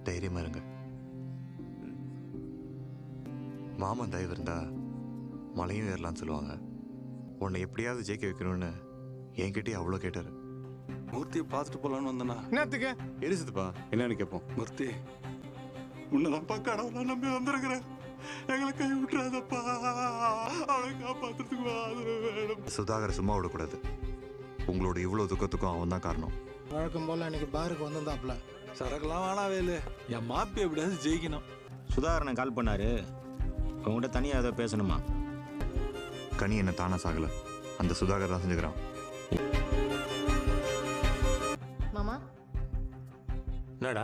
தைரியமா இருங்க. மாமன் தயவு இருந்தா மலையும் ஏறலாம்னு சொல்லுவாங்க. உன்னை எப்படியாவது ஜெயிக்க வைக்கணும்னு என்கிட்டயே அவ்வளோ கேட்டாரு. மூர்த்தியை பார்த்துட்டு போலான்னு வந்தனா. என்னத்துக்கு எரிசுதுப்பா. என்னன்னு கேட்போம். மூர்த்தி உன்னதான்ப்பா கடவுளை நம்பி வந்திருக்கிறேன். எங்களை கை விட்டுறாதப்பா. அவளை காப்பாத்துறதுக்கு ஆதரவு வேணும். சுதாகரை சும்மா விடக்கூடாது. உங்களோட இவ்வளோ துக்கத்துக்கும் அவன் தான் காரணம். வழக்கம் போல இன்னைக்கு பாருக்கு வந்திருந்தாப்ல. சரக்குலாம் வேணா வேலு. என் மாப்பி எப்படியாவது ஜெயிக்கணும். சுதாகரனை கால் பண்ணாரு. உங்கள்கிட்ட தனியாக ஏதோ பேசணுமா? கனி என்ன தானா சாகல, அந்த சுதாகர் தான் செஞ்சுக்கிறான். மாமா என்னடா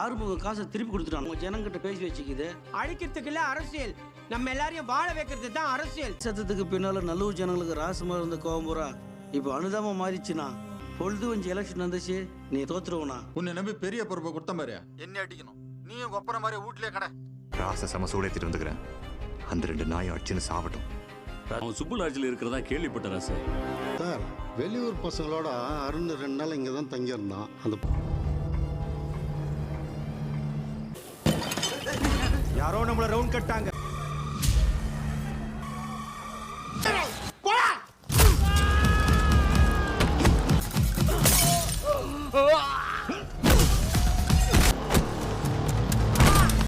ஆறுமுக காசை திருப்பி கொடுத்துட்டான். உங்க ஜனங்கிட்ட பேசி வச்சுக்குது. அழிக்கிறதுக்கு இல்ல அரசியல், நம்ம எல்லாரையும் வாழ வைக்கிறது தான் அரசியல். சத்தத்துக்கு பின்னால நல்லூர் ஜனங்களுக்கு ராசமா இருந்த கோவம்புறா இப்போ அனுதாபமா மாறிச்சுனா. பொழுது கொஞ்சம் எலெக்ஷன் வந்துச்சு, நீ தோத்துருவனா? உன்னை நம்பி பெரிய பொறுப்பை கொடுத்த மாதிரியா என்ன அடிக்கணும்? நீயும் கொப்பர மாதிரி வீட்லயே கடை ராச சம சூடேத்திட்டு வந்துக்கிறேன். அந்த 2 நாயும் அடிச்சுன்னு சாவட்டும். அவன் சுப்பு லாட்ஜில் இருக்கிறதா கேள்விப்பட்ட சார். சார், வெளியூர் பசங்களோட அருண் 2 நாள் இங்கே தான் தங்கியிருந்தான். அந்த யாரோ நம்மள ரவுண்ட் கட்டாங்க.